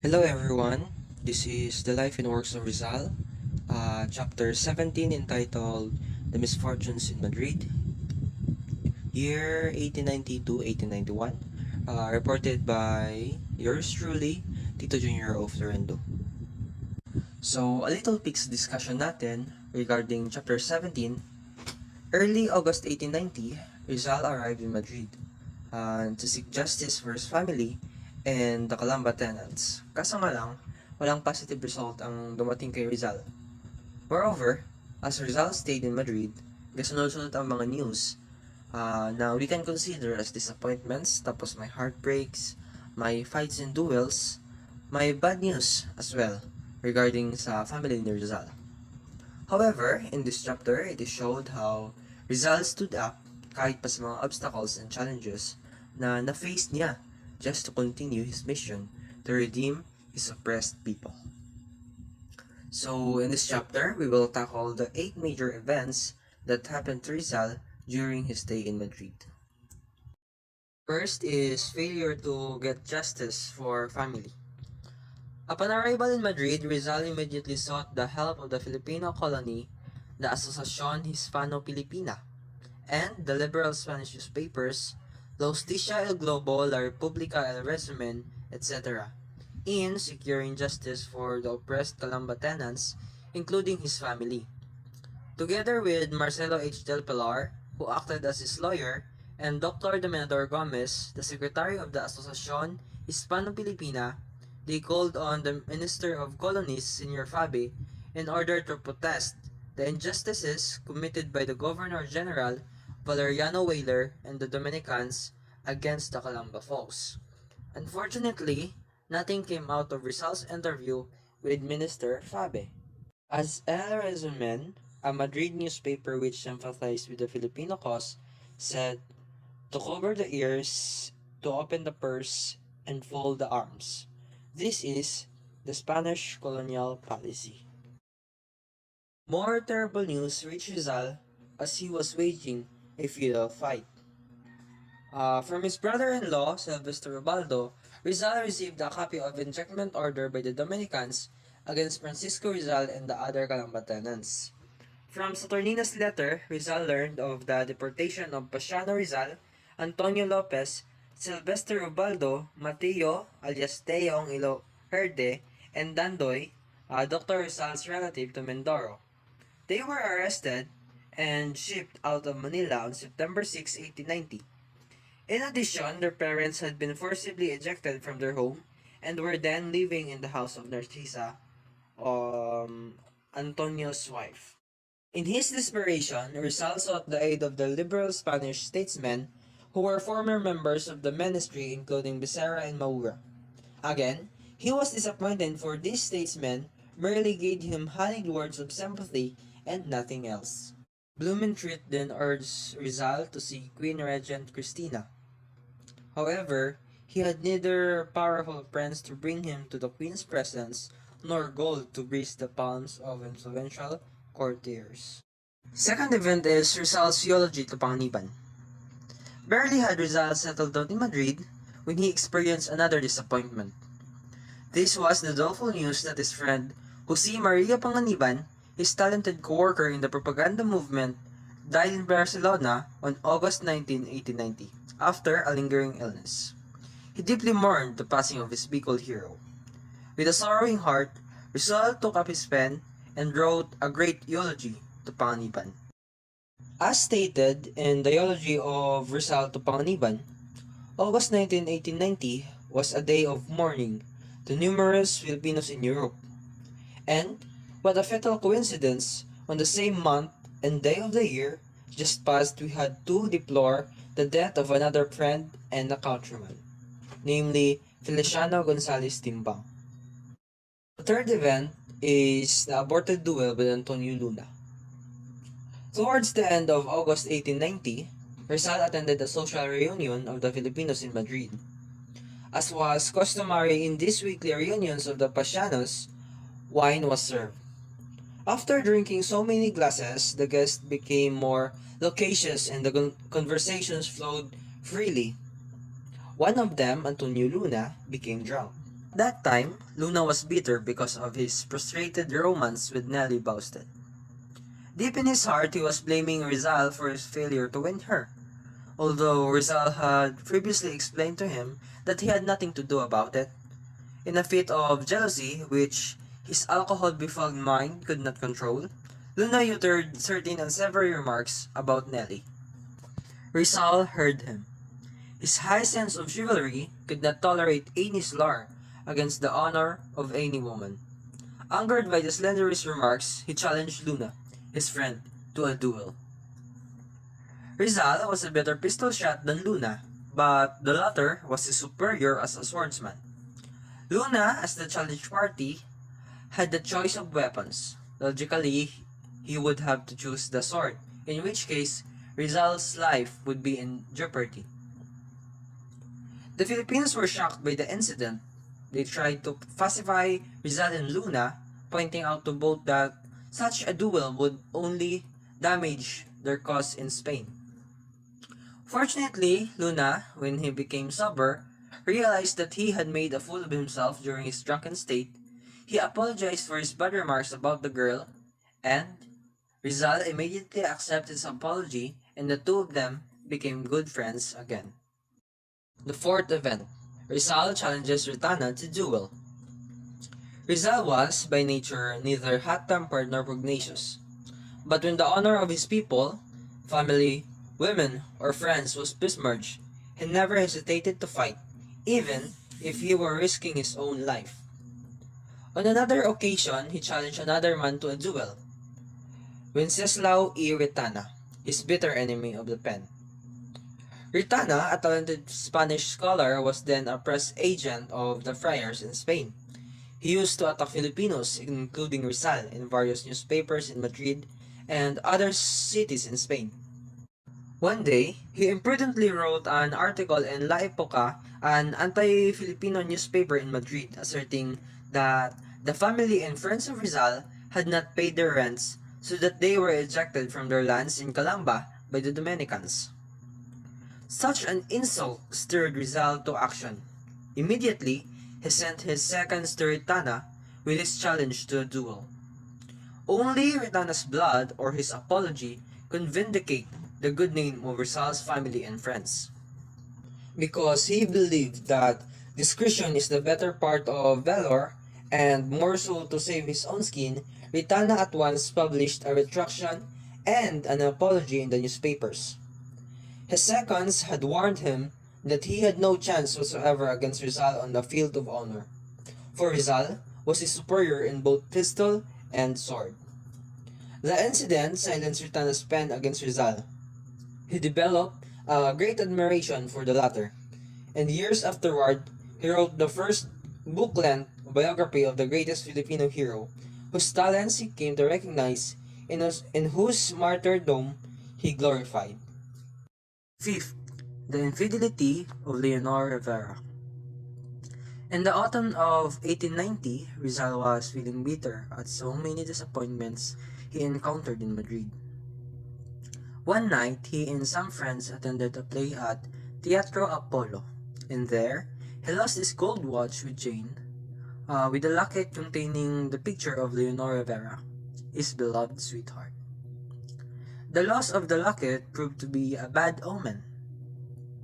Hello everyone, this is The Life and Works of Rizal, chapter 17 entitled The Misfortunes in Madrid, year 1890 to 1891, reported by yours truly, Tito Junior of Torrendo. So, a little picks discussion natin regarding chapter 17. Early August 1890, Rizal arrived in Madrid to seek justice for his family and the Calamba tenants. Kaso nga lang, walang positive result ang dumating kay Rizal. Moreover, as Rizal stayed in Madrid, kasunod-sunod ang mga news na we can consider as disappointments, tapos may heartbreaks, may fights and duels, may bad news as well regarding sa family ni Rizal. However, in this chapter, it is showed how Rizal stood up kahit pa sa mga obstacles and challenges na na-face niya just to continue his mission to redeem his oppressed people. So, in this chapter, we will tackle the 8 major events that happened to Rizal during his stay in Madrid. First is failure to get justice for family. Upon arrival in Madrid, Rizal immediately sought the help of the Filipino colony, the Asociación Hispano-Filipina, and the liberal Spanish newspapers, La Justicia El Globo, La República El Resumen, etc., in securing justice for the oppressed Calamba tenants, including his family. Together with Marcelo H. Del Pilar, who acted as his lawyer, and Dr. Dominador Gomez, the secretary of the Asociación Hispano-Filipina, they called on the Minister of Colonies, Senor Fabe, in order to protest the injustices committed by the Governor-General Valeriano Weyler and the Dominicans against the Calamba folks. Unfortunately, nothing came out of Rizal's interview with Minister Fabe. As El Resumen, a Madrid newspaper which sympathized with the Filipino cause, said, "To cover the ears, to open the purse, and fold the arms. This is the Spanish colonial policy." More terrible news reached Rizal as he was waging a futile fight. From his brother-in-law, Silvestre Ubaldo, Rizal received a copy of ejectment order by the Dominicans against Francisco Rizal and the other Calamba tenants. From Saturnino's letter, Rizal learned of the deportation of Pasiano Rizal, Antonio Lopez, Silvestre Ubaldo, Mateo, alias Teong Ilo Herde, and Dandoy, Dr. Rizal's relative, to Mindoro. They were arrested and shipped out of Manila on September 6, 1890. In addition, their parents had been forcibly ejected from their home and were then living in the house of Narcisa, Antonio's wife. In his desperation, Rizal sought the aid of the liberal Spanish statesmen who were former members of the ministry, including Becerra and Maura. Again, he was disappointed, for these statesmen merely gave him honeyed words of sympathy and nothing else. Blumentritt then urged Rizal to see Queen Regent Christina. However, he had neither powerful friends to bring him to the Queen's presence nor gold to grease the palms of influential courtiers. Second event is Rizal's eulogy to Panganiban. Barely had Rizal settled down in Madrid when he experienced another disappointment. This was the doleful news that his friend, Jose Maria Panganiban, his talented co-worker in the propaganda movement, died in Barcelona on August 19, 1890, after a lingering illness. He deeply mourned the passing of his big old hero. With a sorrowing heart, Rizal took up his pen and wrote a great eulogy to Panganiban. As stated in the eulogy of Rizal to Panganiban, August 19, 1890 was a day of mourning to numerous Filipinos in Europe. And, what a fatal coincidence, on the same month and day of the year just past, we had to deplore the death of another friend and a countryman, namely Feliciano Gonzalez Timbang. The third event is the aborted duel with Antonio Luna. Towards the end of August 1890, Rizal attended a social reunion of the Filipinos in Madrid. As was customary in these weekly reunions of the Pasianos, wine was served. After drinking so many glasses, the guests became more loquacious and the conversations flowed freely. One of them, Antonio Luna, became drunk. That time, Luna was bitter because of his frustrated romance with Nellie Bousted. Deep in his heart, he was blaming Rizal for his failure to win her, although Rizal had previously explained to him that he had nothing to do about it. In a fit of jealousy, which his alcohol-befogged mind could not control, Luna uttered certain unsavory remarks about Nellie. Rizal heard him. His high sense of chivalry could not tolerate any slur against the honor of any woman. Angered by the slenderest remarks, he challenged Luna, his friend, to a duel. Rizal was a better pistol shot than Luna, but the latter was his superior as a swordsman. Luna, as the challenge party, had the choice of weapons. Logically, he would have to choose the sword, in which case, Rizal's life would be in jeopardy. The Filipinos were shocked by the incident. They tried to pacify Rizal and Luna, pointing out to both that such a duel would only damage their cause in Spain. Fortunately, Luna, when he became sober, realized that he had made a fool of himself during his drunken state. He apologized for his bad remarks about the girl, and Rizal immediately accepted his apology, and the two of them became good friends again. The fourth event, Rizal challenges Ritana to duel. Rizal was, by nature, neither hot-tempered nor pugnacious. But when the honor of his people, family, women, or friends was besmirched, he never hesitated to fight, even if he were risking his own life. On another occasion, he challenged another man to a duel, Wenceslao y Ritana, his bitter enemy of the pen. Ritana, a talented Spanish scholar, was then a press agent of the friars in Spain. He used to attack Filipinos, including Rizal, in various newspapers in Madrid and other cities in Spain. One day, he imprudently wrote an article in La Época, an anti-Filipino newspaper in Madrid, asserting that the family and friends of Rizal had not paid their rents, so that they were ejected from their lands in Calamba by the Dominicans. Such an insult stirred Rizal to action. Immediately, he sent his seconds to Ritana with his challenge to a duel. Only Ritana's blood or his apology could vindicate the good name of Rizal's family and friends. Because he believed that discretion is the better part of valor, and more so to save his own skin, Ritana at once published a retraction and an apology in the newspapers. His seconds had warned him that he had no chance whatsoever against Rizal on the field of honor, for Rizal was his superior in both pistol and sword. The incident silenced Ritana's pen against Rizal. He developed a great admiration for the latter, and years afterward, he wrote the first book-length biography of the greatest Filipino hero, whose talents he came to recognize and whose martyrdom he glorified. Fifth, the infidelity of Leonor Rivera. In the autumn of 1890, Rizal was feeling bitter at so many disappointments he encountered in Madrid. One night, he and some friends attended a play at Teatro Apollo, and there, he lost his gold watch with Jane, with a locket containing the picture of Leonor Rivera, his beloved sweetheart. The loss of the locket proved to be a bad omen.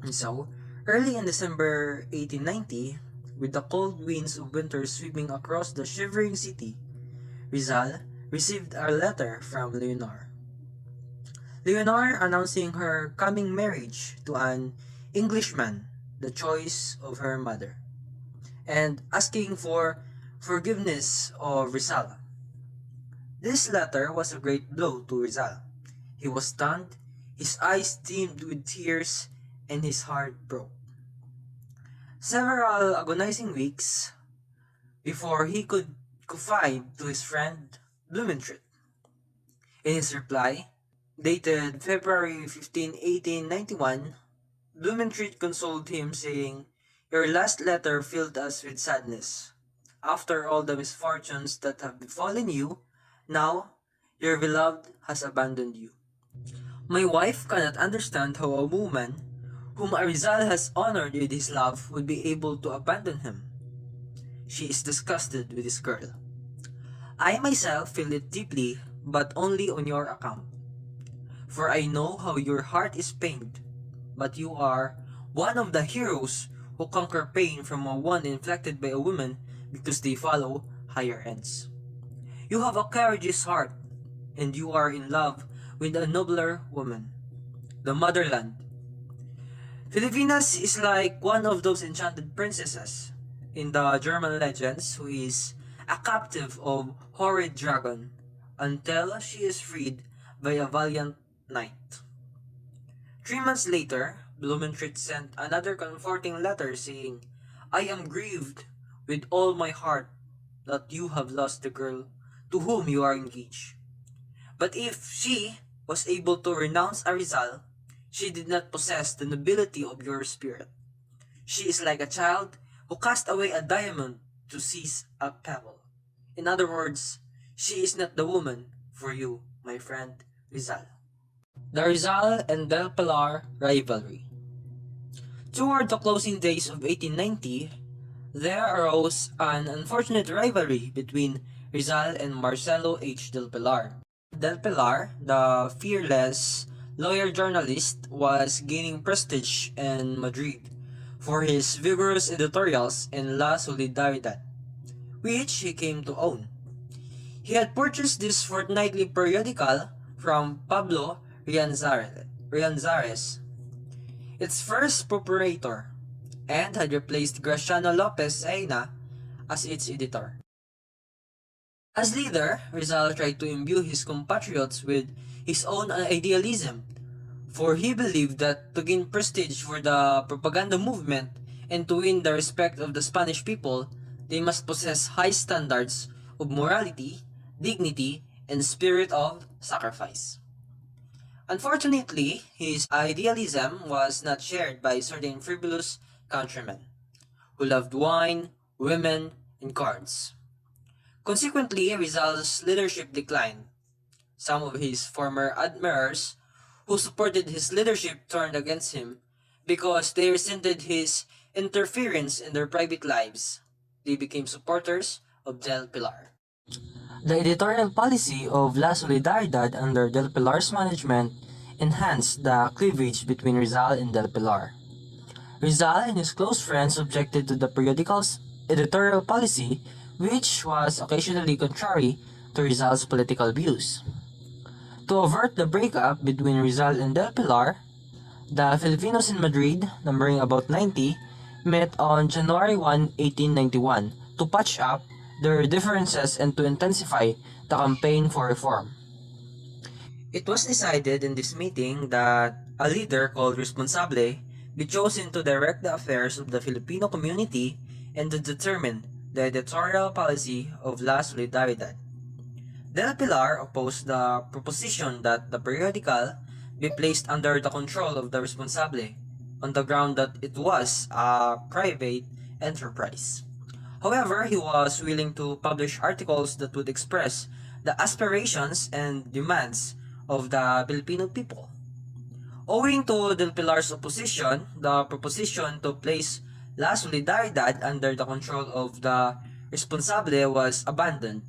And so, early in December 1890, with the cold winds of winter sweeping across the shivering city, Rizal received a letter from Leonor. Leonor announcing her coming marriage to an Englishman, the choice of her mother, and asking for forgiveness of Rizal. This letter was a great blow to Rizal. He was stunned, his eyes dimmed with tears, and his heart broke. Several agonizing weeks before he could confide to his friend Blumentritt. In his reply, dated February 15, 1891, Blumentritt consoled him, saying, "Your last letter filled us with sadness. After all the misfortunes that have befallen you, now your beloved has abandoned you. My wife cannot understand how a woman whom Rizal has honored with his love would be able to abandon him. she is disgusted with this girl. I myself feel it deeply, but only on your account. For I know how your heart is pained, but you are one of the heroes who conquer pain from a one inflicted by a woman because they follow higher ends. You have a courageous heart, and you are in love with a nobler woman, the motherland. Filipinas is like one of those enchanted princesses in the German legends who is a captive of horrid dragon until she is freed by a valiant knight. 3 months later, Blumentritt sent another comforting letter saying, I am grieved with all my heart that you have lost the girl to whom you are engaged. But if she was able to renounce Rizal, she did not possess the nobility of your spirit. She is like a child who cast away a diamond to seize a pebble. In other words, she is not the woman for you, my friend Rizal. The Rizal and Del Pilar rivalry. Toward the closing days of 1890, there arose an unfortunate rivalry between Rizal and Marcelo H. Del Pilar. Del Pilar, the fearless lawyer journalist, was gaining prestige in Madrid for his vigorous editorials in La Solidaridad, which he came to own. He had purchased this fortnightly periodical from Pablo Rianzares, its first proprietor, and had replaced Graciano Lopez Aina as its editor. As leader, Rizal tried to imbue his compatriots with his own idealism, for he believed that to gain prestige for the propaganda movement and to win the respect of the Spanish people, they must possess high standards of morality, dignity, and spirit of sacrifice. Unfortunately, his idealism was not shared by certain frivolous countrymen, who loved wine, women, and cards. Consequently, Rizal's leadership declined. Some of his former admirers who supported his leadership turned against him because they resented his interference in their private lives. They became supporters of Del Pilar. The editorial policy of La Solidaridad under Del Pilar's management enhanced the cleavage between Rizal and Del Pilar. Rizal and his close friends objected to the periodical's editorial policy, which was occasionally contrary to Rizal's political views. To avert the breakup between Rizal and Del Pilar, the Filipinos in Madrid, numbering about 90, met on January 1, 1891 to patch up their differences and to intensify the campaign for reform. It was decided in this meeting that a leader called Responsable be chosen to direct the affairs of the Filipino community and to determine the editorial policy of La Solidaridad. Del Pilar opposed the proposition that the periodical be placed under the control of the Responsable on the ground that it was a private enterprise. However, he was willing to publish articles that would express the aspirations and demands of the Filipino people. Owing to Del Pilar's opposition, the proposition to place La Solidaridad under the control of the Responsable was abandoned.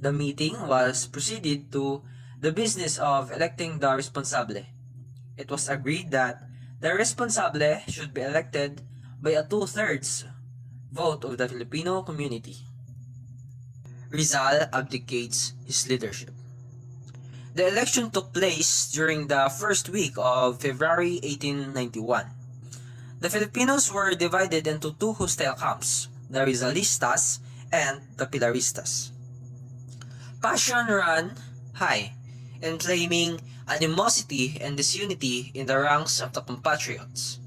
The meeting was proceeded to the business of electing the Responsable. It was agreed that the Responsable should be elected by a 2/3 vote of the Filipino community. Rizal abdicates his leadership. The election took place during the first week of February 1891. The Filipinos were divided into two hostile camps, the Rizalistas and the Pilaristas. Passion ran high, inflaming animosity and disunity in the ranks of the compatriots.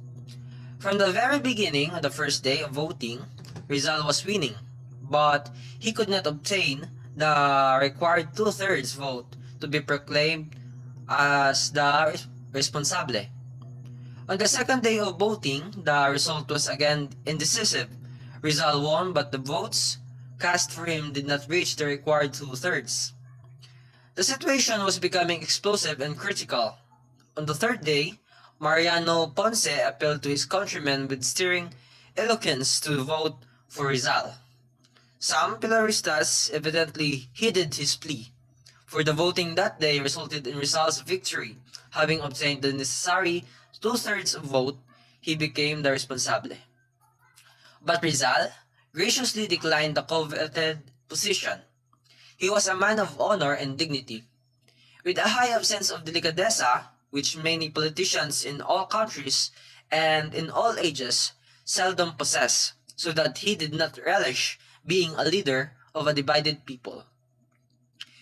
From the very beginning of the first day of voting, Rizal was winning, but he could not obtain the required 2/3 vote to be proclaimed as the Responsable. On the second day of voting, the result was again indecisive. Rizal won, but the votes cast for him did not reach the required 2/3. The situation was becoming explosive and critical. On the third day, Mariano Ponce appealed to his countrymen with stirring eloquence to vote for Rizal. Some Pilaristas evidently heeded his plea, for the voting that day resulted in Rizal's victory. Having obtained the necessary two-thirds vote, he became the responsable. But Rizal graciously declined the coveted position. He was a man of honor and dignity, with a high sense of delicadeza, which many politicians in all countries and in all ages seldom possess, so that he did not relish being a leader of a divided people.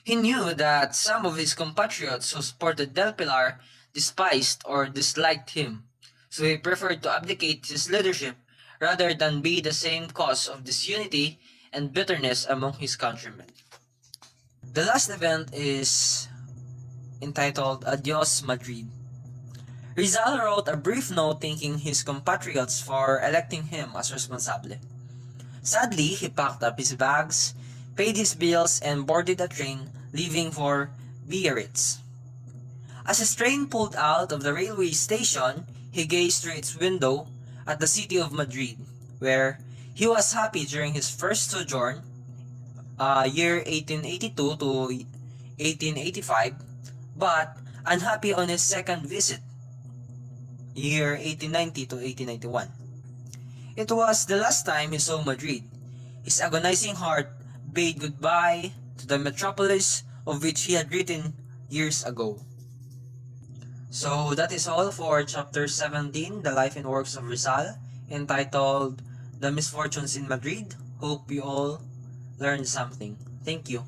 He knew that some of his compatriots who supported Del Pilar despised or disliked him, so he preferred to abdicate his leadership rather than be the same cause of disunity and bitterness among his countrymen. The last event is entitled Adios Madrid. Rizal wrote a brief note thanking his compatriots for electing him as responsable. Sadly, he packed up his bags, paid his bills, and boarded a train leaving for Biarritz. As his train pulled out of the railway station, he gazed through its window at the city of Madrid, where he was happy during his first sojourn, year 1882 to 1885, but unhappy on his second visit, year 1890 to 1891. It was the last time he saw Madrid. His agonizing heart bade goodbye to the metropolis of which he had written years ago. So that is all for chapter 17, The Life and Works of Rizal, entitled The Misfortunes in Madrid. Hope you all learned something. Thank you.